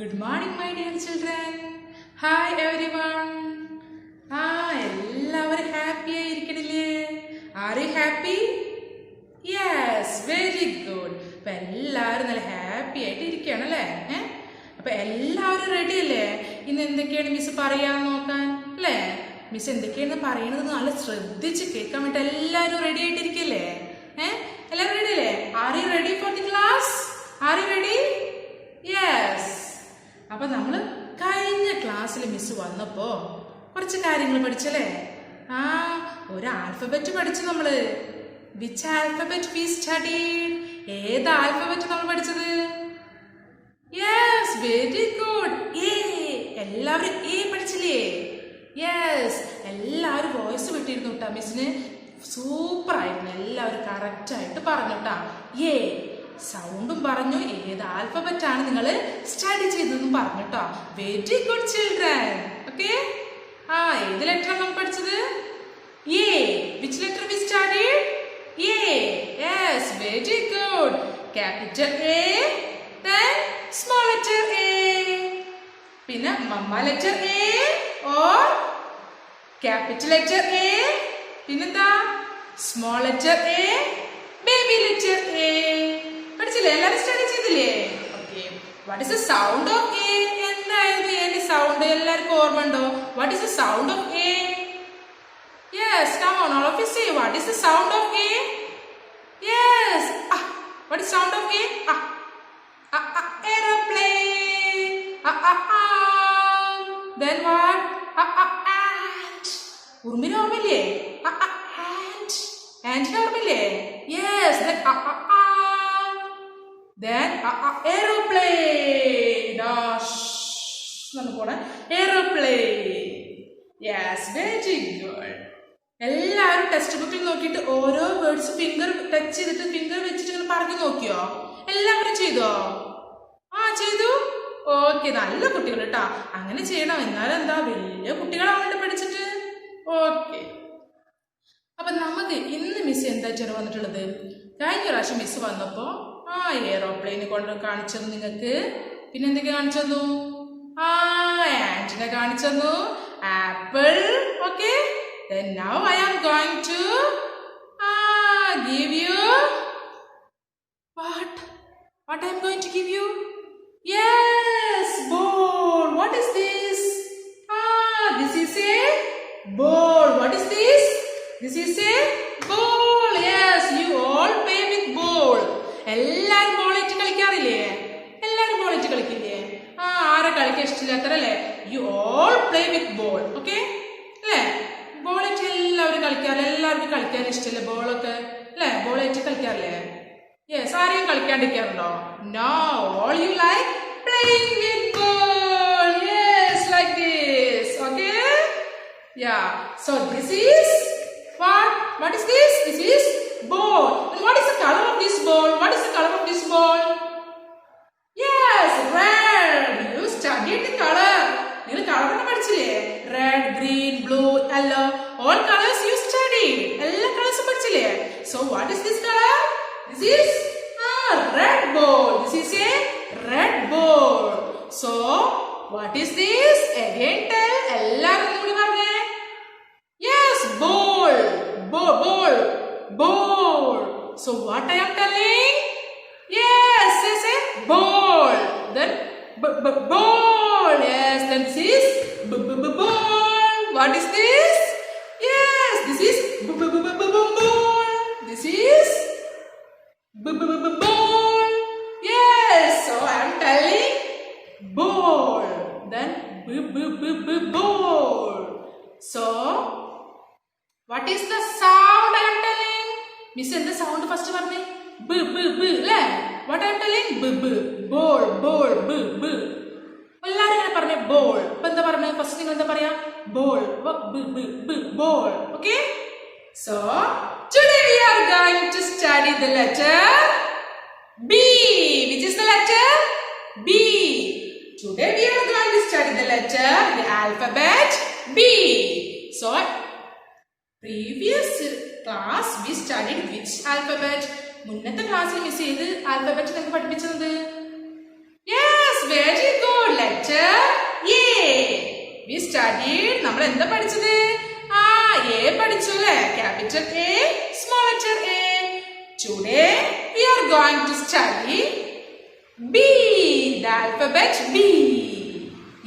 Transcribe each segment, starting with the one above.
Good morning, my dear children. Hi, everyone. എല്ലാവരും happy ആയിരിക്കണില്ലേ? Are you happy? Yes, very good. അപ്പൊ എല്ലാവരും നല്ല happy ആയിട്ട് ഇരിക്കുകയാണ് അല്ലേ? അപ്പൊ എല്ലാവരും റെഡി അല്ലേ? ഇന്ന് എന്തൊക്കെയാണ് മിസ് പറയാൻ നോക്കാൻ അല്ലേ? മിസ് എന്തൊക്കെയാണ് പറയണത് നല്ല ശ്രദ്ധിച്ച് കേൾക്കാൻ വേണ്ടി എല്ലാവരും റെഡി ആയിട്ടിരിക്കല്ലേ? എല്ലാവരും റെഡി അല്ലേ? Are you ready for the class? Are you ready? Yes. അപ്പൊ നമ്മള് കഴിഞ്ഞ ക്ലാസ്സിൽ മിസ് വന്നപ്പോ കുറച്ച് കാര്യങ്ങൾ പഠിച്ചല്ലേ? ഒരു ആൽഫബറ്റ് പഠിച്ചു നമ്മള്. Which alphabet we studied? ഏത് ആൽഫബറ്റ് നമ്മൾ പഠിച്ചത്? Yes, very good. A. എല്ലാവരും A പഠിച്ചില്ലേ? Yes. എല്ലാവരും വോയിസ് വിട്ടിരുന്നു കേട്ടാ മിസ്സിന്. സൂപ്പർ ആയിരുന്നു. എല്ലാവരും കറക്റ്റ് ആയിട്ട് പറഞ്ഞു കേട്ടാ. A. സൗണ്ടും പറഞ്ഞു, ഏത് ആൽഫബറ്റ് ആണ് നിങ്ങൾ സ്റ്റഡി ചെയ്തതെന്നും പറഞ്ഞു കേട്ടോ. Very good children. ഓക്കെ. ഏത് ലെറ്റർ ആണ് നമ്മൾ പഠിച്ചത്? A. Which letter we studied? A. Yes, very good. Capital A, then small letter A. പിന്നെ mama letter A or capital letter A, പിന്നെന്താ small letter A, baby letter A. പഠിച്ചില്ലേ? എല്ലാവരും study ചെയ്തില്ലേ? Okay. What is the sound of A? എന്തായിരുന്നു എന്റെ sound? എല്ലാവർക്കും ഓർമ്മ ഉണ്ടോ? What is the sound of A? Yes, come on all of you say what is the sound of A? Yes. What is sound of A? aeroplane. Then what? ant. ഉറുമ്പിന് ഓർമ്മയില്ലേ? ant. ആന്റിന് ഓർമ്മയില്ലേ? Yes. Then aeroplane. Aeroplane. Yes, very good. എല്ലാവരും text ബുക്കിൽ നോക്കിയിട്ട് ഓരോ words finger touch ചെയ്തിട്ട് finger വെച്ചിട്ട് ഇങ്ങനെ പറഞ്ഞു നോക്കിയോ? എല്ലാവരും ചെയ്തോ? ചെയ്തു. ഓക്കെ, നല്ല കുട്ടികൾ കേട്ടാ. അങ്ങനെ ചെയ്യണം. എന്നാലും എന്താ, വലിയ കുട്ടികളാവണ്ടേ പഠിച്ചിട്ട്. ഓക്കെ. അപ്പൊ നമുക്ക് ഇന്ന് മിസ് എന്താ ചെറു വന്നിട്ടുള്ളത്? കഴിഞ്ഞ പ്രാവശ്യം മിസ് വന്നപ്പോ എയറോപ്ലെയിന് കൊണ്ട് കാണിച്ചത് നിങ്ങൾക്ക്. പിന്നെ എന്തൊക്കെ കാണിച്ചു? ആന്റിനെ കാണിച്ചു, apple. Okay. Then now I am going to give you what I am going to give you? Yes, ball. What is this? This is a ball. What is this? This is a ball. Yes, you all play with ball. എല്ലാരും ബോളിട്ട് കളിക്കാറില്ലേ? എല്ലാരും ബോളിട്ട് കളിക്കില്ലേ? ആരെ കളിക്കാൻ ഇഷ്ടമില്ലാത്തരല്ലേ? You all play with ball. Okay അല്ലേ? ബോളിട്ട് എല്ലാവരും കളിക്കാറില്ല. എല്ലാവർക്കും കളിക്കാൻ ഇഷ്ടമല്ലേ ബോളൊക്കെ അല്ലേ? ബോളായിട്ട് കളിക്കാറില്ലേ? യെസ്. ആരെയും കളിക്കാണ്ടിരിക്കാറുണ്ടോ? No, all you like playing with ball. Yes, like this. Okay. Yeah. So this is what is this? This is ball. And what is the color of this ball? What is the color of this ball? Yes, red. You studied the color. You color പഠിച്ചില്ലേ? Red, green, blue, yellow. All colors you studied. എല്ലാ കളേഴ്സും പഠിച്ചില്ലേ? So what is this color? This is red ball. This is a red ball. So what is this? Again tell. എല്ലാവരും കൂടി പറഞ്ഞേ. Yes, ball. Ball. So what I am telling? Yes, say ball. Then ball. Yes, then this is ball. What is this? Yes, this is ball. This is ball. Yes, so I am telling ball. Then ball. So what is the sound I am telling? Miss, the sound first പറഞ്ഞേ. B അല്ലേ? What I am telling? Ball. എല്ലാവരും ഇങ്ങനെ പറഞ്ഞേ ball. ഇപ്പൊ എന്താ പറഞ്ഞേ? First നിങ്ങൾ എന്താ പറയാ? Ball. Ball. Okay? So today we are going to study the letter B. Which is the letter? B. Today we are going to study the alphabet B. So previous class we studied which alphabet? മുന്നത്തെ ക്ലാസ്സിൽ miss ചെയ്ത് alphabet നിങ്ങൾക്ക് പഠിപ്പിച്ചത്? Yes, very good. We studied. നമ്മൾ എന്താ പഠിച്ചത്? A പഠിച്ചു അല്ലേ? Capital A, small letter A. Today we are going to study B, the alphabet B.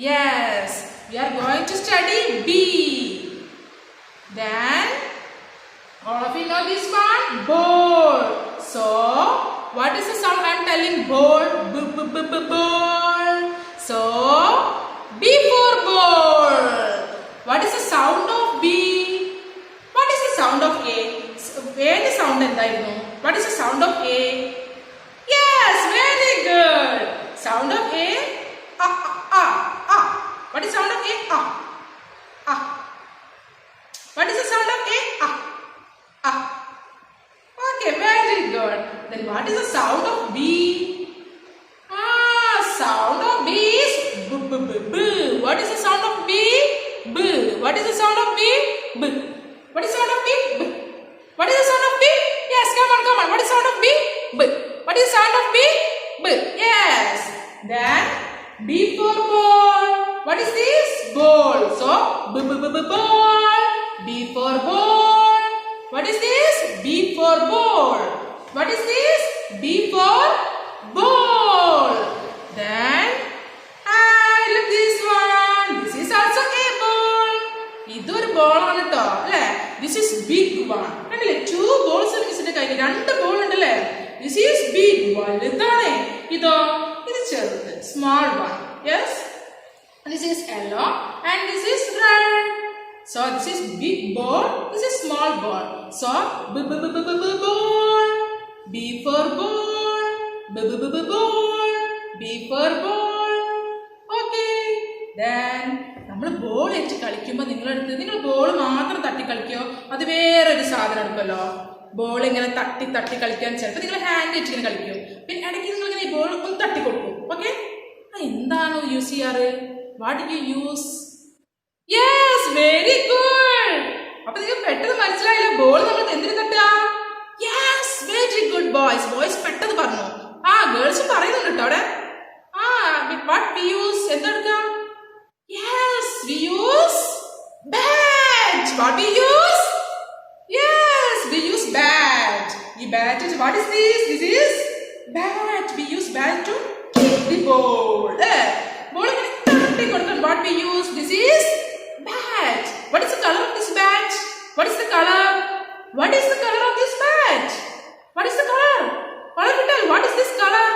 Yes, we are going to study B. Then all of you know this one, ball. So what is the sound I am telling? Ball, ball. So B for ball. What is the sound of B? What is the sound of A? A the sound എന്തായിരുന്നു? What is the sound of A? Yes, very good. Sound of A. What is sound of A? What is the sound of A? Okay, very good. Then what is the sound of B? Sound of B is b. What is the sound of B? B. What is the sound of B? B. What is the sound of B? B. What is the sound of B? Yes, come on. What is the sound of B? B. What is the sound of B? B. Yes. Then B for ball. What is this? Ball. So ball. B for ball. What is this? B for ball. What is this? B for ball. Then look this one. This is also a ball. ഇതൊരു ball ആണ് ട്ടോ അല്ലേ? This is big one. കണ്ടില്ലേ? 2 balls മിസ്സിന്റെ കയ്യിൽ 2 ball ഉണ്ടല്ലേ? This is big one. ഇതാണ് ഇതോ? ഇത് ചെറുത് small one. Yes. This is yellow and this is red. So this is big ball. This is small ball. So ball. B for ball. Ball. B for ball. Okay. Then നമ്മൾ ball വെച്ച് കളിക്കുമ്പോൾ നിങ്ങൾ ball മാത്രം തട്ടി കളിക്കോ അത് വേറൊരു സാധനം എടുക്കല്ലോ ball ഇങ്ങനെ തട്ടി കളിക്കാൻ ചിലപ്പോൾ നിങ്ങൾ ഹാൻഡ് വെച്ച് ഇങ്ങനെ കളിക്കും പിന്നെ ഇടയ്ക്ക് നിങ്ങൾ ഇങ്ങനെ ഈ ബോൾ ഒന്ന് തട്ടി കൊടുക്കും ഓക്കെ എന്താണ് യൂസ് ചെയ്യാറ് what you use yes very good അപ്പൊ നിങ്ങൾക്ക് പെട്ടെന്ന് മനസ്സിലായില്ല ബോൾ നമ്മൾ എന്തിനു തട്ടുക യെസ് വെരി ഗുഡ് ബോയ്സ് പെട്ടെന്ന് പറഞ്ഞു ഗേൾസ് പറയുന്നുണ്ട് കേട്ടോ അവിടെ വാട്ട് വി യൂസ് എന്താ എടുക്കുക Yes, we use bat. What we use? Yes, we use bat. The bat is, what is this? This is bat. We use bat to kick the ball. Ball what we use? This is bat. What is the color of this bat? What is the color? What is the color of this bat? What is the color? What is this color?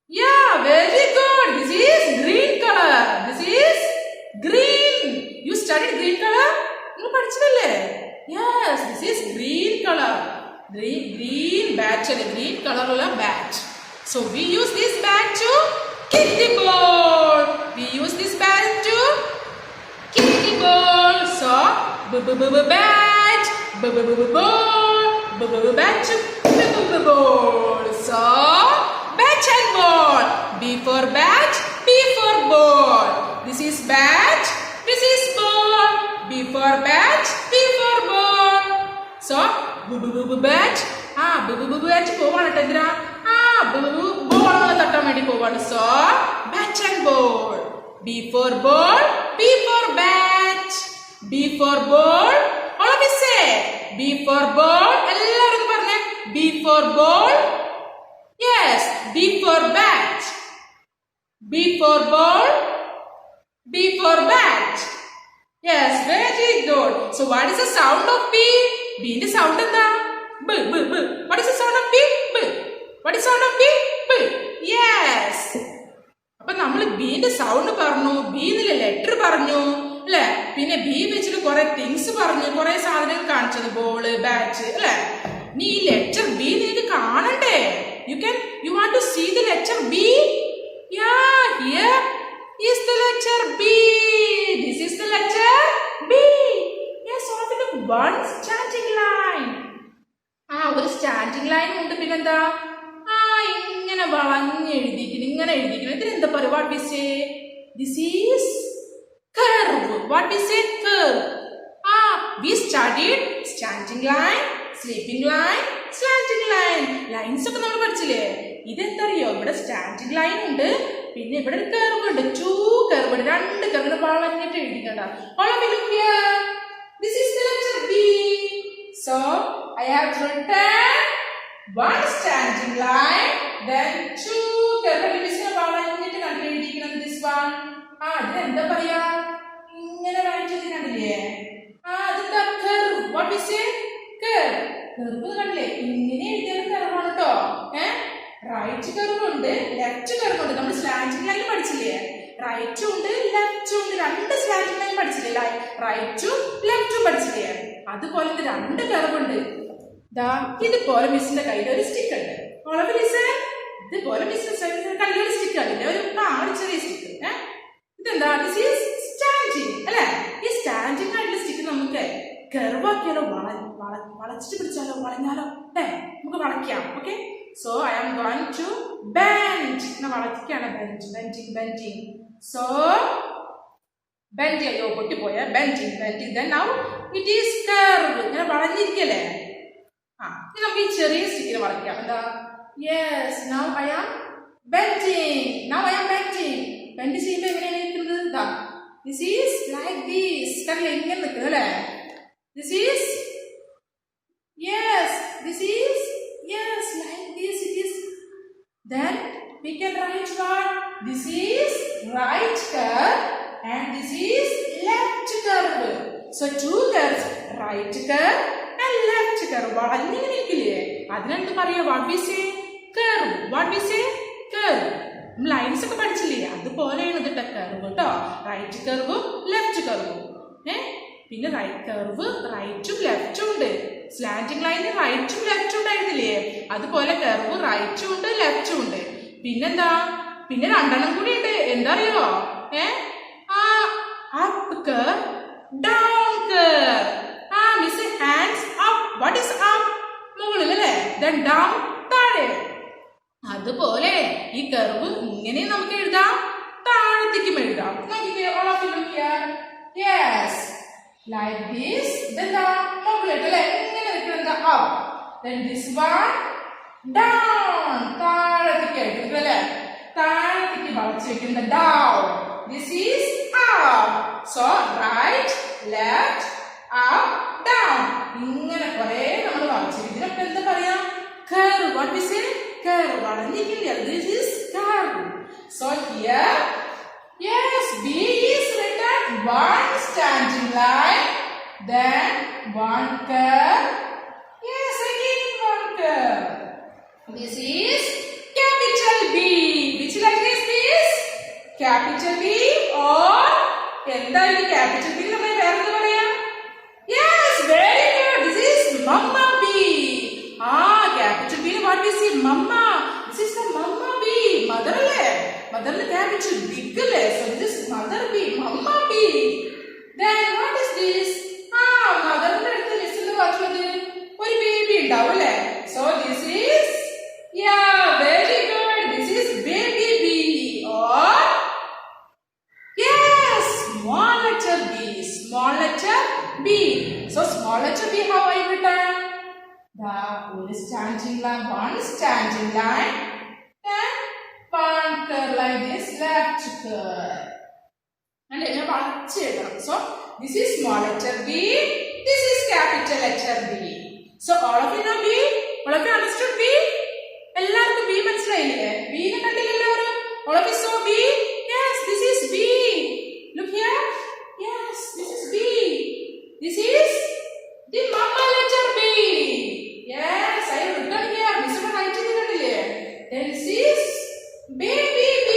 Yeah, very good. This is green color. This is green. You studied green color? You പഠിച്ചില്ലേ? Yes, this is green color. Green bat and green color ulla bat. So we use this bat to kick the ball. We use this bat to kick the ball. So bat, ball, bat to ball. So bat and ball. B for bat, B for ball. This is bat, this is ball. B for bat, B for ball. So bat. Bat പോവാണ് ട്ടോ എന്തിനാ ball തട്ടാൻ വേണ്ടി പോവാണ് so bat and ball. B for ball, B for bat. B for ball. All of you say B for ball. എല്ലാവരും പറഞ്ഞേ B for ball. Yes, B for bat. B for ball. B for bat. Yes, very good. So what is the sound of B? B ന്റെ sound എന്താ? B. What is the sound of B? B. What is the sound of B? B. Yes. അപ്പോൾ നമ്മൾ B ന്റെ sound പറഞ്ഞു, B ന്റെ letter പറഞ്ഞു, അല്ലേ? പിന്നെ B വെച്ചിട്ട് കുറേ things പറഞ്ഞു, കുറേ സാധനങ്ങൾ കാണിച്ചത് ബോൾ, ബാറ്റ്, അല്ലേ? നീ ഈ letter B നിനക്ക് കാണണ്ടേ? You want to see the letter B? Yeah, here is the letter B. This is the letter B. Yes, only one standing line. ഒരു സ്റ്റാൻഡിംഗ് ലൈൻ ഉണ്ട് പിന്നെന്താ ഇങ്ങനെ വളഞ്ഞ് എഴുതിക്കണം ഇങ്ങനെ എഴുതിക്കണം ഇതിനെന്താ പറയുക what we say this is curve what we say curve we studied standing line sleeping line slanting line lines ഒക്കെ നമ്മൾ പഠിച്ചില്ലേ ഇതെന്തറിയോ ഇവിടെ സ്റ്റാൻഡിംഗ് ലൈൻ ഉണ്ട് പിന്നെ ഇവിടെ ഒരു കർവ് ഉണ്ട് 2 curve. രണ്ട് curve വളഞ്ഞിട്ട് എഴുതിക്കണ്ട. All of you look here. This is the letter B. So I have written one standing line, then two curve. This is വളഞ്ഞിട്ട് കണ്ടു എഴുതിക്കുന്നത്. This one. ഇതിന് എന്താ പറയാ? ഇങ്ങനെ വരച്ചത് കണ്ടില്ലേ? അതെന്താ curve? What we say? Curve. Curve കണ്ടില്ലേ? ഇങ്ങനെ എഴുതിയ curve ആണ് ട്ടോ. റൈറ്റ് കർവ് ഉണ്ട്, ലെഫ്റ്റ് കർവ് ഉണ്ട്. നമ്മൾ സ്ലാന്റിംഗ് ലൈൻ പഠിച്ചില്ലേ? റൈറ്റും ഉണ്ട് ലെഫ്റ്റും ഉണ്ട്. രണ്ട് സ്ലാന്റിംഗ് ലൈൻ പഠിച്ചില്ലേ? റൈറ്റും ലെഫ്റ്റും പഠിച്ചില്ലേ? അതുപോലെ രണ്ട് കർവ് ഉണ്ട്. ഇതുപോലെ മിസ്സിന്റെ കയ്യിൽ ഒരു സ്റ്റിക്ക് ഉണ്ട്. ഇതുപോലെ മിസ്സിന്റെ കയ്യിൽ ഒരു സ്റ്റിക്ക് ആവില്ലേ? ഒരു ചെറിയ സ്റ്റിക്ക്. ഇതെന്താ? ദിസ് ഈസ് സ്റ്റാൻഡിങ് അല്ലെ? ഈ സ്റ്റാൻഡിങ് ആയിട്ടുള്ള സ്റ്റിക്ക് നമുക്ക് കർവ് ആക്കിയാലോ, വളച്ചിട്ട് പിടിച്ചാലോ, വളഞ്ഞാലോ അല്ലേ? നമുക്ക് വളയ്ക്കാം. Okay, so I am going to bend. Na valakkana bending. So bending ayo potti poya bending. Then now it is curve. Ina valanjirikkale. Ini namukku ee cheriya stick valakkam. Enda? Yes, now I am bending. Bend cheyyumbol engane irukkunnu? This is like this. Kanna engane nikkunnu alle? This is like this it is. Then we can write what? This is right curve and this is left curve. So two curves, right curve and left curve. വളഞ്ഞിങ്ങനെ ഇരിക്കില്ലേ? അതിനെന്ത് പറയാ? What we say? Curve. നമ്മൾ lines ഒക്കെ പഠിച്ചില്ലേ? അതുപോലെയാണ് ഇത് curve കേട്ടോ. റൈറ്റ് കർവും ലെഫ്റ്റ് കർവും. പിന്നെ റൈറ്റ് കർവ് റൈറ്റും ലെഫ്റ്റും ഉണ്ട്. സ്ലാന്റിംഗ് ലൈന് റൈറ്റും ലെഫ്റ്റും ഉണ്ടായിരുന്നില്ലേ? അതുപോലെ കർവ് റൈറ്റും ഉണ്ട് ലെഫ്റ്റും ഉണ്ട്. പിന്നെന്താ? പിന്നെ രണ്ടെണ്ണം കൂടി ഉണ്ട്. എന്താ അറിയോ? Up curve, down curve. Miss hands up. What is up? മുകളിൽ അല്ലേ? ദെൻ ഡൗൺ താഴെ. അതുപോലെ ഈ കർവ് ഇങ്ങനെ നമുക്ക് എഴുതാം, താഴത്തേക്കും എഴുതാം. Yes, like this. Then മുകളിലേക്ക് അല്ലേ? ഇങ്ങനെ നിൽക്കുന്നത് up. Then this one down. താഴത്തേക്ക് എഴുതുക അല്ലേ? താഴത്തേക്ക് വളച്ചു വെക്കുന്ന down. This is up. So right, left, up, down. ഇങ്ങനെ കുറെ നമ്മൾ വളച്ചു. ഇതിനൊക്കെ എന്താ പറയാ? Curve. What we say? Curve. വളഞ്ഞിരിക്കില്ല. This is curve. So here, yes, B is written one standing line, then one curve. Yes, again one curve. This is capital B. Which letter is this? Capital B or എന്താണ് ഈ capital B നമ്മൾ വേറെ പറയാ? Yes, very good. This is Mama B. Capital B. What we see? Mama. This is the Mama B. Mother അല്ലേ? Mother capital big അല്ലേ? So this is Mother B. Mama B. Then what is this? Mother അടുത്ത് മിസ്സിന്റെ വാച്ചുള്ളത് ഒരു baby ഉണ്ടാവും അല്ലേ? So this is, very good. This is baby B or yes, small letter B. So small letter B, how I written? One standing line, then one curve like this, left curve. And then so this is small letter B, this is capital letter B. So all of you know B? All of you understood B? എല്ലാവർക്കും B മനസ്സിലായില്ലേ? B നെ കണ്ടില്ലേ എല്ലാവരും? All of you saw B? Yes, this is B. Look here. Yes, this is B. This is the mama letter B. Yes, I have written here. Miss will write it kandille. Then this is baby B.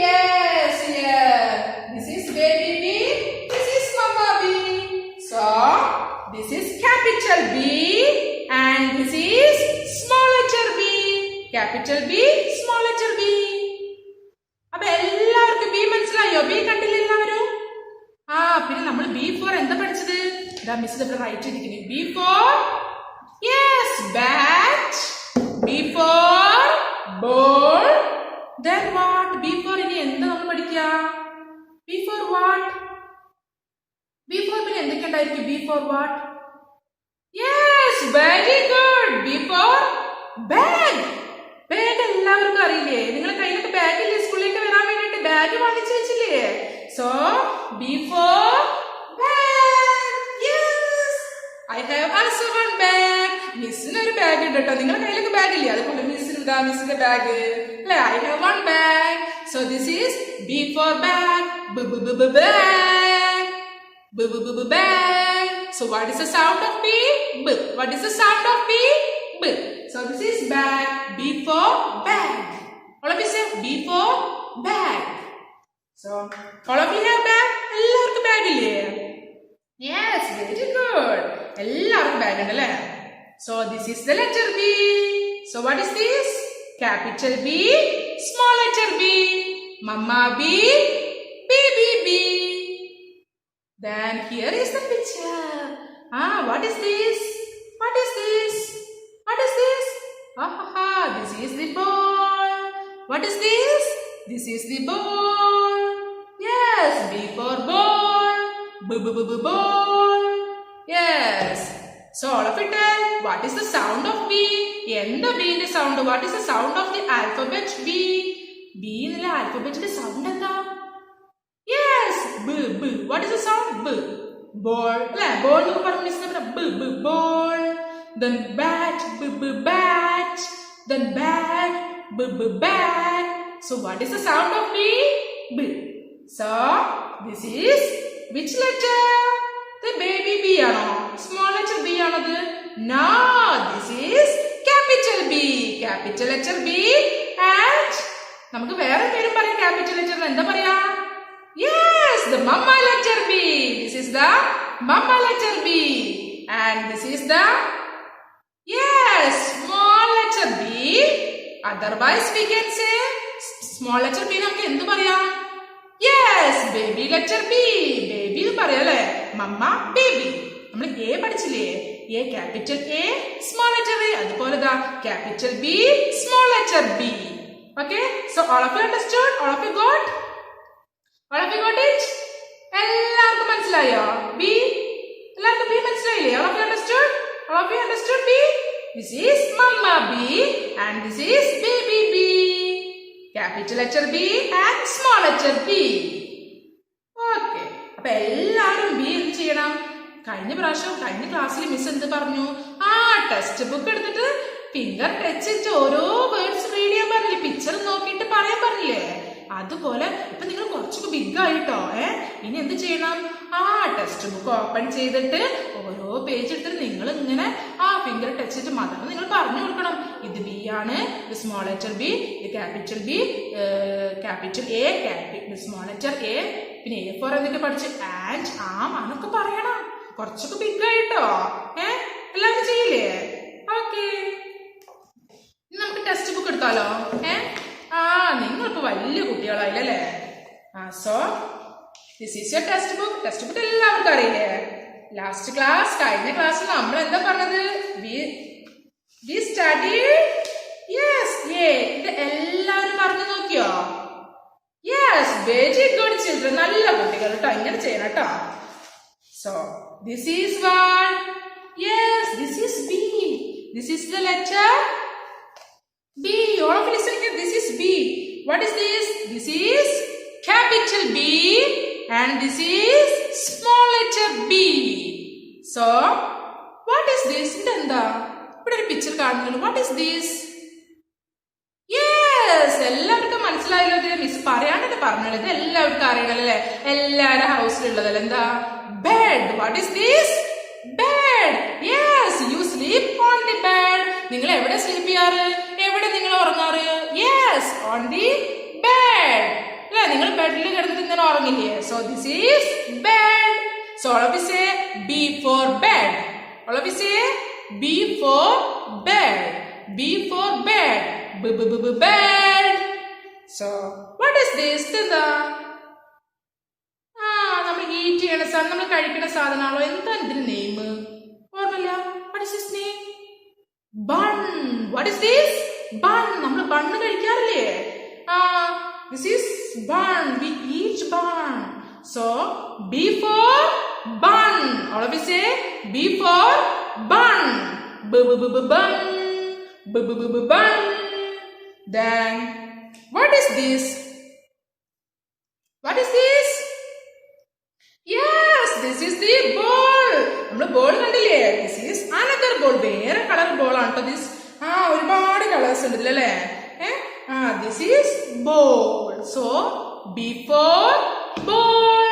Yes, here. This is baby B. This is mama B. So this is capital B and this is small letter B. Capital B, small letter B. അപ്പൊ എല്ലാവർക്കും B മനസ്സിലായോ? B കണ്ടില്ലേ എല്ലാവരും? പിന്നെ നമ്മൾ B4 എന്താ പഠിച്ചത്? Miss ഇവിടെ റൈറ്റ് ചെയ്തിരിക്കുന്നു. B4, yes, bat. B4 ball. Then what? B4 ഇനി എന്താ നമ്മൾ പഠിക്കുക? B4 what? B4 പിന്നെ എന്തൊക്കെ ഉണ്ടായിരിക്കും? B4 what? Yes, very good. B4 bag. Bag എല്ലാവർക്കും അറിയില്ലേ? നിങ്ങളെ കയ്യിലൊക്കെ ബാഗ് ഇല്ലേ? സ്കൂളിലേക്ക് വരാൻ വേണ്ടിട്ട് ബാഗ് വാങ്ങിച്ചു വെച്ചില്ലേ? So B for bag. Yes. I have also one bag. Missine oru bag ഉണ്ട് ട്ടോ. നിങ്ങളുടെ കയ്യിലൊക്കെ ബാഗ് ഇല്ലേ? അതുപോലെ മിസ്സിന്റെ ബാഗ് അല്ലേ? I have one bag. So this is B for bag. Bag. Bag. So what is the sound of B? B. What is the sound of B? B. So this is bag. B for bag. All of you say B for bag. So all of you have bag? എല്ലാവർക്കും bag ഇല്ലേ? Yes, very good. എല്ലാവർക്കും bag ഉണ്ട് അല്ലേ? So this is the letter B. So what is this? Capital B, small letter B. Mama B, baby B. Then here is the picture. What is this? What is this? What is this? This is the ball. What is this? This is the ball. Yes, B for ball. Ball. Yes. So all of you tell, what is the sound of B? Enda B inde sound. What is the sound of the alphabet B? B illa alphabet inde sound enda? Yes, B. What is the sound? B. Ball. Alla ball nu parnu misna B. Ball. Then bat. B. Bat. Then bag. B. Bag. So what is the sound of B? B. So this is which letter? The baby B ആണോ? Small letter B ആണത്? No, this is capital B. Capital letter B and നമുക്ക് വേറെ പേരും പറയാം capital letter എന്താ പറയാ? Yes, the mama letter B. This is the mama letter B. And this is the small letter B. Otherwise we can say small letter B നമുക്ക് എന്ത് പറയാം? Yes, baby letter B. Baby എന്ന് പറയാം അല്ലേ? Mama, baby. നമ്മൾ A പഠിച്ചില്ലേ? A capital A, small letter A. അതുപോലെ ദാ capital B, small letter B. Okay? So all of you understood? All of you got? All of you got it? എല്ലാവർക്കും മനസ്സിലായോ? B? എല്ലാവർക്കും B മനസ്സിലായില്ലേ? All of you understood? All of you understood B? This is Mama B and this is baby B. Capital letter B and small letter B. Okay. അപ്പൊ എല്ലാവരും B എന്ത് ചെയ്യണം? കഴിഞ്ഞ ക്ലാസ്സിൽ മിസ് എന്ത് പറഞ്ഞു? ടെക്സ്റ്റ് ബുക്ക് എടുത്തിട്ട് ഫിംഗർ ടച്ച് ചെയ്ത് ഓരോ വേർഡ്സ് റീഡ് ചെയ്യാൻ പറഞ്ഞില്ലേ? പിക്ചർ നോക്കിയിട്ട് പറയാൻ പറഞ്ഞില്ലേ? അതുപോലെ ഇപ്പൊ നിങ്ങൾ കുറച്ചൊക്കെ ബിഗ് ആയിട്ടോ. ഇനി എന്ത് ചെയ്യണം? ടെക്സ്റ്റ് ബുക്ക് ഓപ്പൺ ചെയ്തിട്ട് ഓരോ പേജ് എടുത്തിട്ട് നിങ്ങൾ ഇങ്ങനെ ഫിംഗർ ടച്ച് ചെയ്തിട്ട് മാത്രം നിങ്ങൾ പറഞ്ഞു കൊടുക്കണം. ഇത് ബി ആണ്, ഇത് സ്മോൾ ലെറ്റർ ബി, ഇത് capital B, capital A, small letter A, പിന്നെ എ ഫോർ എന്നൊക്കെ പഠിച്ച് ആൻഡ് ആന്നൊക്കെ പറയണം. കുറച്ചൊക്കെ ബിഗ് ആയിട്ടോ. എല്ലാവരും ചെയ്യില്ലേ? ഓക്കെ, ഇനി നമുക്ക് ടെക്സ്റ്റ് ബുക്ക് എടുത്താലോ? നിങ്ങളിപ്പോ വലിയ കുട്ടികളായില്ലേ? So this is your textbook. Textbook എല്ലാവർക്കും അറിയില്ലേ? ലാസ്റ്റ് ക്ലാസ്, കഴിഞ്ഞ ക്ലാസ്സിൽ നമ്മൾ എന്താ പറഞ്ഞത്? We study. യെസ്, ഇത് എല്ലാവരും പറഞ്ഞു നോക്കിയോ? Yes, very good children. നല്ല കുട്ടികൾ കേട്ടോ, ഇങ്ങനെ ചെയ്യണം കേട്ടോ. So this is what? Yes, this is B. This is the letter B. All of you listen here. This is B. What is this? This is capital B and this is small letter B. So, what is this? Indanda. Put a picture card. What is this? Yes. എല്ലാവർക്കും മനസ്സിലായല്ലോ. ഇത് miss പറയാണ്ട് പറഞ്ഞത് എല്ലാവർക്കും അറിയണല്ലേ? എല്ലാവരുടെ ഹൗസിലുള്ളതല്ല എന്താ? Bed. What is this? Bed. Yes, you sleep on the bed. നിങ്ങൾ എവിടെ സ്ലീപ്പ് ചെയ്യാറ്? എവിടെ നിങ്ങൾ ഉറങ്ങാറ്? Yes, on the bed. അല്ലേ, നിങ്ങൾ ബെഡിൽ കിടന്നിട്ട് ഇങ്ങനെ ഉറങ്ങില്ലേ? So this is bed. So all of you say B for bed. All of you say B for bed. B for bed. Bed. So what is this? എന്താ? നമ്മൾ eat ചെയ്യണ സാധനം, നമ്മൾ കഴിക്കുന്ന സാധനമാണോ? എന്താ ഇതിന്റെ നെയിം? ഓർമ്മയില്ല. What is this name? Bun. What is this? Bun. നമ്മൾ bun കഴിക്കാറില്ലേ? This is bun. We eat bun. So B for bun. All of you say B for bun. Bun. Bun. Then what is this? What is this? this is the ball. നമ്മൾ ball കണ്ടില്ലേ? This is another ball. വേറെ colour ball ആണ് കേട്ടോ. This ഒരുപാട് colours ഉണ്ട് ഇതിലല്ലേ? This is ball. So B for ball.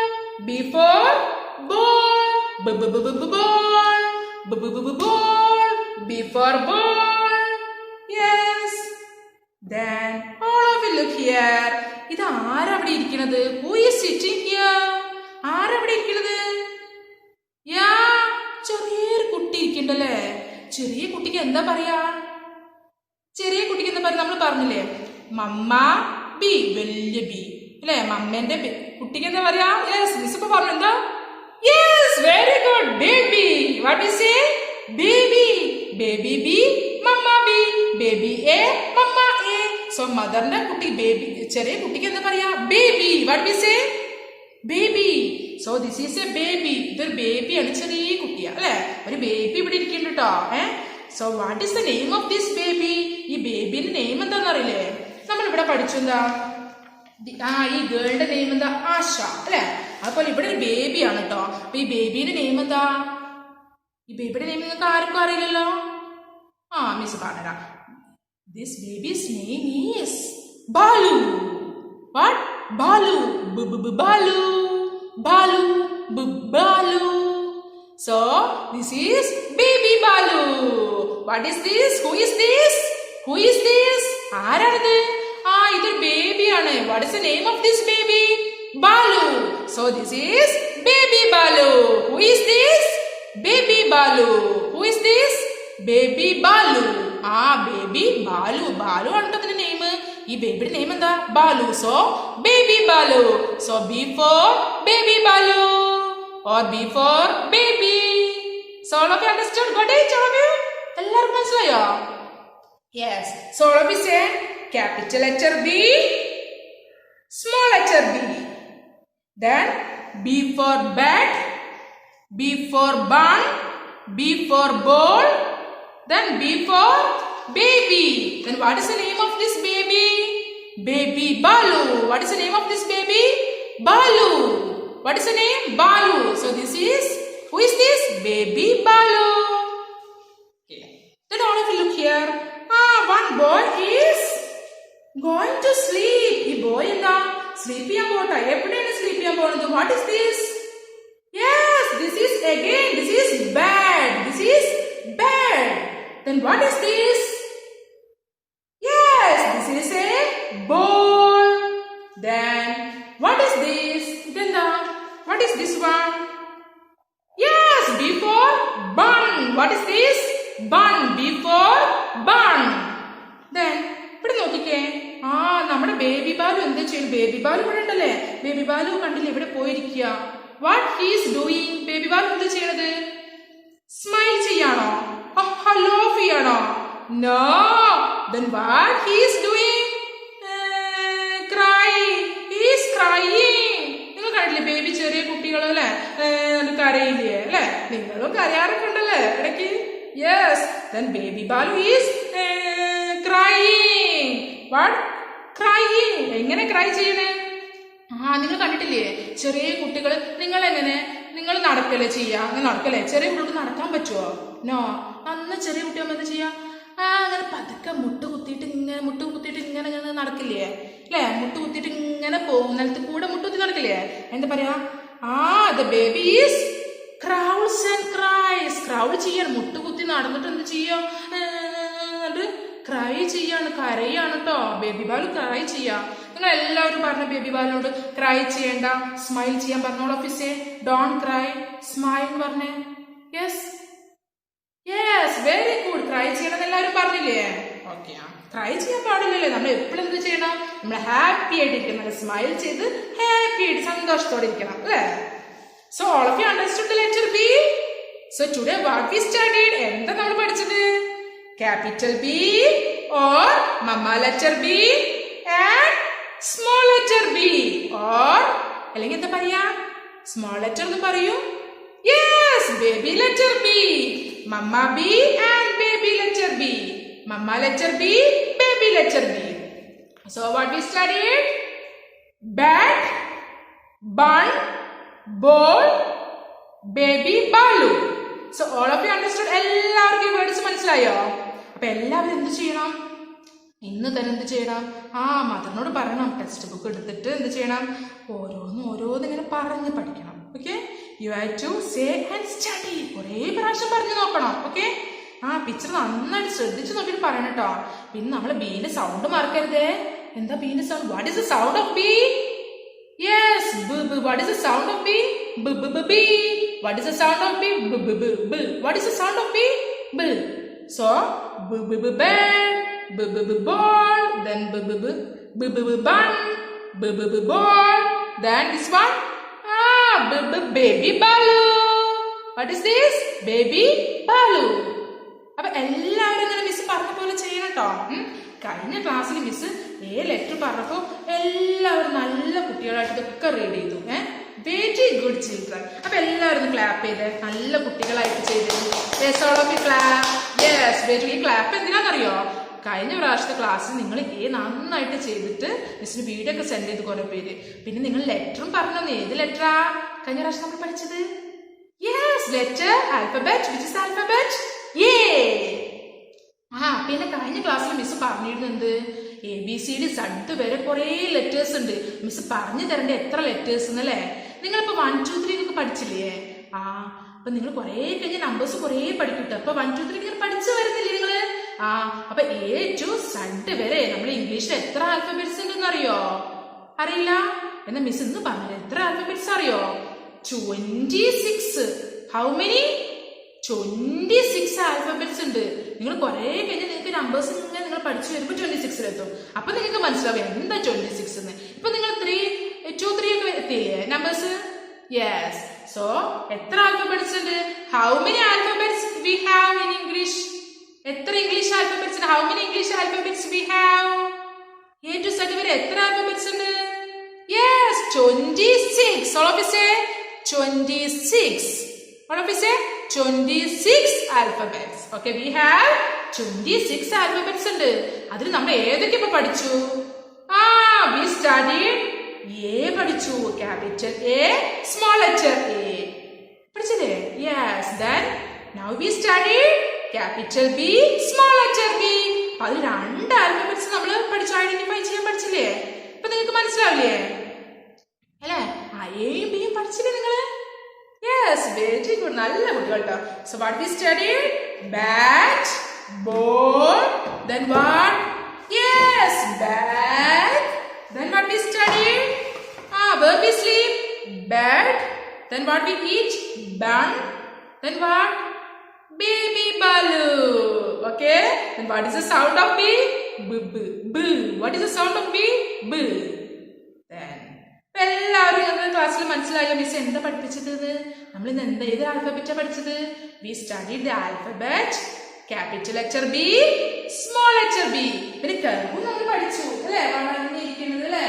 B for ball. Ball. Ball. B for ball. Yes. Then all of you look here. ഇത് ആരവിടെ ഇരിക്കുന്നത്? Who is sitting here? ആരവിടെ ഇരിക്കുന്നത്? ചെറിയൊരു കുട്ടി ഇരിക്കണ്ടല്ലേ? ചെറിയ കുട്ടിക്ക് എന്താ പറയാ? ചെറിയ കുട്ടിക്ക് എന്താ പറയാ? നമ്മൾ പറഞ്ഞില്ലേ മമ്മ ബി, വലിയ ബി അല്ലെ? മമ്മേന്റെ കുട്ടിക്ക് എന്താ പറയാ? യെസ്, മിസ് ഇപ്പൊ പറഞ്ഞു. എന്താ? Yes, very good. Baby. What is say? Baby. Baby B, mama B. Baby A, mama A. So മദറിന്റെ കുട്ടി ബേബി, ചെറിയ കുട്ടിക്ക് എന്താ പറയാ? Baby. What is say? Baby. So this is a baby. ഇതൊരു ബേബിയാണ്, ചെറിയ കുട്ടിയാ അല്ലെ? ഒരു ബേബി ഇവിടെ ഇരിക്കുന്നുണ്ട് കേട്ടോ. So what is the name of this baby? ഈ ബേബിന്റെ നെയിം എന്താന്ന് അറിയില്ലേ? നമ്മൾ ഇവിടെ പഠിച്ചു എന്താ? ഈ ഗേളിന്റെ നെയിം എന്താ? ആശ അല്ലെ? അതുപോലെ ഇവിടെ ഒരു ബേബിയാണ് കേട്ടോ. അപ്പൊ ഈ ബേബിയുടെ നെയിം എന്താ? ഈ ബേബിയുടെ നെയിം നിങ്ങൾക്ക് ആർക്കും അറിയില്ലല്ലോ. മിസ് പറഞ്ഞുതരാം. This babies name is Balu. What? Balu. Balu. Balu. Balu. So this is baby Balu. What is this? Who is this? Who is this? ആരാണിത്? ഇതൊരു ബേബിയാണ്. What is the name of this baby? Balu. So this is baby Balu. Who is this? Baby Balu. Who is this? Baby Balu. Baby Balu. Balu ആണ് അതിന്റെ name. ഈ ബേബിയുടെ name എന്താ? Balu. So baby Balu. So B for baby Balu. Or B for baby. So all of you understood? Got it, all of you? എല്ലാവർക്കും മനസ്സിലായോ? Yes. So all of you say capital letter B, small letter b. Then B for bat, B for bun, B for ball. Then B for baby. Then what is the name of this baby? Baby Balu. What is the name of this baby? Balu. What is the name? Balu. So this is, who is this? Baby Balu. Okay. Then all of you look here. One boy is going to sleep. This boy is sleep ചെയ്യാൻ പോട്ടെ. എവിടെയാണ് sleep ചെയ്യാൻ പോകുന്നത്? What is this? Yes, this is again. This is bed. This is bed. Then what is this? Yes, this is a ball. Then what is this? What is this one? Yes, B for bun. What is this? Bun. B for bun. Then ഇവിടെ നോക്കിക്കേ. നമ്മുടെ baby Balu എന്താ ചെയ്യുന്നത്? Baby Balu ഇവിടെ ഉണ്ടല്ലേ? Baby Balu കണ്ടില്ലേ ഇവിടെ പോയിരിക്കുക. What he's doing? Baby Balu എന്താ ചെയ്യണത്? സ്മൈൽ ചെയ്യാണോ? ലവ് ചെയ്യാണോ? No. Then what he is doing? Crying. He is crying. നിങ്ങൾ കണ്ടില്ലേ ബേബി ചെറിയ കുട്ടികളല്ലേ കരയില്ലേ അല്ലെ? നിങ്ങളും കരയാറൊക്കെ ഉണ്ടല്ലേ ഇടയ്ക്ക്? Yes. Then baby Balu is crying. What? Crying. എങ്ങനെ ക്രൈ ചെയ്യണേ? നിങ്ങൾ കണ്ടിട്ടില്ലേ ചെറിയ കുട്ടികൾ? നിങ്ങൾ നടക്കല്ലേ ചെയ്യാ? അങ്ങനെ നടക്കല്ലേ? ചെറിയ കുട്ടികൾക്ക് നടക്കാൻ പറ്റുമോ? നോ. അന്ന് ചെറിയ കുട്ടിയാകുമ്പോൾ എന്താ ചെയ്യാ? അങ്ങനെ പതുക്കെ മുട്ട് കുത്തിയിട്ട് ഇങ്ങനെ നടക്കില്ലേ അല്ലെ? മുട്ട് കുത്തിയിട്ട് ഇങ്ങനെ പോകും, നിലത്ത് കൂടെ മുട്ട് കുത്തി നടക്കില്ലേ? എന്താ പറയാ? the baby is crawls and cries. Crawl ചെയ്യാണ്, മുട്ട് കുത്തി നടന്നിട്ട് എന്ത് ചെയ്യാ? ക്രൈ ചെയ്യാണ്, കരയാണ് കേട്ടോ. ബേബി ബാലു ക്രൈ ചെയ്യാ. നിങ്ങൾ എല്ലാവരും പറഞ്ഞ ബേബി ബാലിനോട് ക്രൈ ചെയ്യണ്ട, സ്മൈൽ ചെയ്യാൻ പറഞ്ഞോളൂ. ഓഫീസേ ഡോൺ ക്രൈ, സ്മൈൽ പറഞ്ഞേ. Yes yes, very good. Cry ചെയ്യണം എല്ലാവരും പറഞ്ഞില്ലേ? ഓക്കെ. ക്രൈ ചെയ്യാൻ പാടില്ലല്ലേ? നമ്മൾ എപ്പോഴും എന്ത് ചെയ്യണം? നമ്മൾ ഹാപ്പി ആയിട്ടിരിക്കണം, നല്ല സ്മൈൽ ചെയ്ത് ഹാപ്പി ആയിട്ട് സന്തോഷത്തോടെ ഇരിക്കണം അല്ലേ? So all of you understood the letter B. So today what we studied? എന്താ നമ്മൾ പഠിച്ചത്? Capital B or mama letter B and small letter b. Or അല്ലെങ്കിൽ എന്താ പറയാ? സ്മോൾ ലെറ്റർ എന്ന് പറയൂ. Yes, baby letter B. Mama B and baby letter B. Mamma letter B, baby letter B. So what we studied? Bat, bun, ball, baby balu. So all of you understood? എല്ലാവർക്കും ഈ words മനസ്സിലായോ? അപ്പൊ എല്ലാവരും എന്ത് ചെയ്യണം? ഇന്ന് തന്നെ എന്ത് ചെയ്യണം? മദറിനോട് പറയണം, ടെക്സ്റ്റ് ബുക്ക് എടുത്തിട്ട് എന്ത് ചെയ്യണം? ഓരോന്ന് ഇങ്ങനെ പറഞ്ഞ് പഠിക്കണം. Okay, you have to say and study. കുറേ പ്രാവശ്യം പറഞ്ഞു നോക്കണം. ഓക്കെ, പിക്ചർ നന്നായിട്ട് ശ്രദ്ധിച്ച് നോക്കിയിട്ട് പറയണം കേട്ടോ. പിന്നെ നമ്മൾ ബീന്റെ സൗണ്ട് മറക്കരുതേ. എന്താ ബീന്റെ sound? What is the sound of B? Yes, ബ് ബ്. What is the sound of B? ബ് ബ് ബ് B. What is the sound of B? ബ് ബ് ബ് ബ്. What is the sound of B? ബ്. സോ ബ് ബ് ബ് bird, b b b ball, then b b b b b b bun, b b b ball, then this one, b b baby balu. What is this? Baby balu. അപ്പൊ എല്ലാവരും ഇങ്ങനെ miss പറഞ്ഞ പോലെ ചെയ്യണം കേട്ടോ. കഴിഞ്ഞ ക്ലാസ്സിൽ മിസ് ലെറ്റർ പറഞ്ഞപ്പോ എല്ലാവരും നല്ല കുട്ടികളായിട്ട് ഇതൊക്കെ റീഡ് ചെയ്തു. Very good children. അപ്പൊ എല്ലാവരും ക്ലാപ്പ് ചെയ്ത് നല്ല കുട്ടികളായിട്ട് ചെയ്തു. ഈ ക്ലാപ്പ് എന്തിനാണെന്നറിയോ? കഴിഞ്ഞ പ്രാവശ്യത്തെ ക്ലാസ്സിൽ നിങ്ങൾ നന്നായിട്ട് ചെയ്തിട്ട് മിസ്സിന് വീഡിയോ ഒക്കെ സെൻഡ് ചെയ്ത് കുറെ പേര്. പിന്നെ നിങ്ങൾ ലെറ്ററും പറഞ്ഞു. ഏത് ലെറ്ററാ കഴിഞ്ഞ പ്രാവശ്യം നമ്മൾ പഠിച്ചത്? Yes, letter alphabet. Which is alphabet? A. പിന്നെ കഴിഞ്ഞ ക്ലാസ്സിൽ മിസ് പറഞ്ഞിരുന്നത് ABCD Z വരെ കുറെ ലെറ്റേഴ്സ് ഉണ്ട്. മിസ് പറഞ്ഞു തരേണ്ട എത്ര ലെറ്റേഴ്സ് എന്നല്ലേ? നിങ്ങളിപ്പോ 1 2 3 ഒക്കെ പഠിച്ചില്ലേ? അപ്പൊ നിങ്ങൾ കുറെ കഴിഞ്ഞ നമ്പേഴ്സ് കുറെ പഠിക്കട്ടെ. അപ്പൊ 1 2 3 ഇങ്ങനെ പഠിച്ചു വരുന്നില്ലേ നിങ്ങള്? അപ്പൊ A to Z വരെ നമ്മൾ ഇംഗ്ലീഷിൽ എത്ര ആൽഫബറ്റ്സ് ഉണ്ടെന്ന് അറിയോ? അറിയില്ല? എന്നാ മിസ് ഇന്ന് പറഞ്ഞത് എത്ര ആൽഫബറ്റ്സ് അറിയോ? 26. How many? 26 ആൽഫബറ്റ്സ് ഉണ്ട്. നിങ്ങൾ കുറെ കഴിഞ്ഞ് നിങ്ങൾക്ക് നമ്പേഴ്സ് ഇങ്ങനെ നിങ്ങൾ പഠിച്ചു വരുമ്പോൾ 26-ലെത്തും. അപ്പൊ നിങ്ങൾക്ക് മനസ്സിലാവും എന്താ 26 എന്ന്. ഇപ്പൊ നിങ്ങൾ 3 2 3 ഒക്കെ എത്തിയില്ലേ നമ്പേഴ്സ്? യെസ്. സോ എത്ര ആൽഫബറ്റ്സ് ഉണ്ട്? How many alphabets we have in English? എത്ര ഇംഗ്ലീഷ് ആൽഫബറ്റ്സ് ഉണ്ട്? How many English alphabets we have? A to Z വരെ എത്ര ആൽഫബറ്റ്സ് ഉണ്ട്? Yes, 26. All of you say 26. What of you say? 26 alphabets. Okay, we have 26 alphabets ഉണ്ട്. അതിൽ നമ്മൾ ഏതൊക്കെ ഇപ്പൊ പഠിച്ചു? We studied A പഠിച്ചു. Capital A, small letter A. പഠിച്ചില്ലേ? Yes. Then now we studied capital B, small letter B. അതിൽ 2 alphabets നമ്മൾ പഠിച്ചു, ഐഡന്റിഫൈ ചെയ്യാൻ പഠിച്ചില്ലേ? ഇപ്പൊ നിങ്ങൾക്ക് മനസ്സിലാവില്ലേ? അല്ലേ? Aയും Bയും പഠിച്ചില്ലേ നിങ്ങള്? Yes, very good. നല്ല കുട്ടികൾ കേട്ടോ. So what we studied? Bat, ball, then what? Yes, bag. Then what we studied? Where we sleep? Bed. Then what we eat? Bun. Then what? Baby balu. Okay. Then what is the sound of B? B b b. What is the sound of B? B. Then എല്ലാവരും ക്ലാസ്സിൽ മനസ്സിലായോ miss എന്താ പഠിപ്പിച്ചത്? നമ്മൾ ഇന്ന് ഏത് ആൽഫബറ്റാ പഠിച്ചത്? We studied the alphabet, capital letter B, small letter B. പിന്നെ കർവ് നമ്മൾ പഠിച്ചു അല്ലേ? വളർന്നിരിക്കുന്നത് അല്ലേ?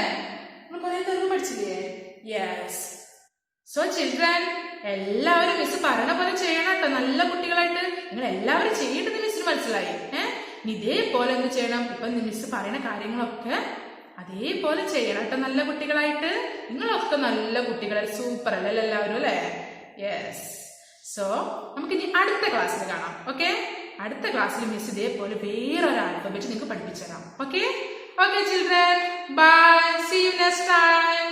നമ്മൾ കുറെ കർവ് പഠിച്ചില്ലേ? യെസ്. സോ ചിൽഡ്രൻ, എല്ലാവരും മിസ് പറയണ പോലെ ചെയ്യണം കേട്ടോ. നല്ല കുട്ടികളായിട്ട് നിങ്ങൾ എല്ലാവരും ചെയ്യേണ്ടത് മിസ്സിന് മനസ്സിലായി. ഇതേപോലെ എന്ത് ചെയ്യണം? ഇപ്പൊ മിസ് പറയുന്ന കാര്യങ്ങളൊക്കെ അതേപോലെ ചെയ്യണം കേട്ടോ. നല്ല കുട്ടികളായിട്ട്. നിങ്ങളൊക്കെ നല്ല കുട്ടികളായി. സൂപ്പർ അല്ലേ എല്ലാവരും അല്ലേ? യെസ്. സോ നമുക്ക് ഇനി അടുത്ത ക്ലാസ്സിൽ കാണാം. ഓക്കെ, അടുത്ത ക്ലാസ്സിൽ മിസ് ഇതേപോലെ വേറൊരു ആൽഫബറ്റ് നിങ്ങൾക്ക് പഠിപ്പിച്ചു തരാം. Okay okay children, bye. See you next time.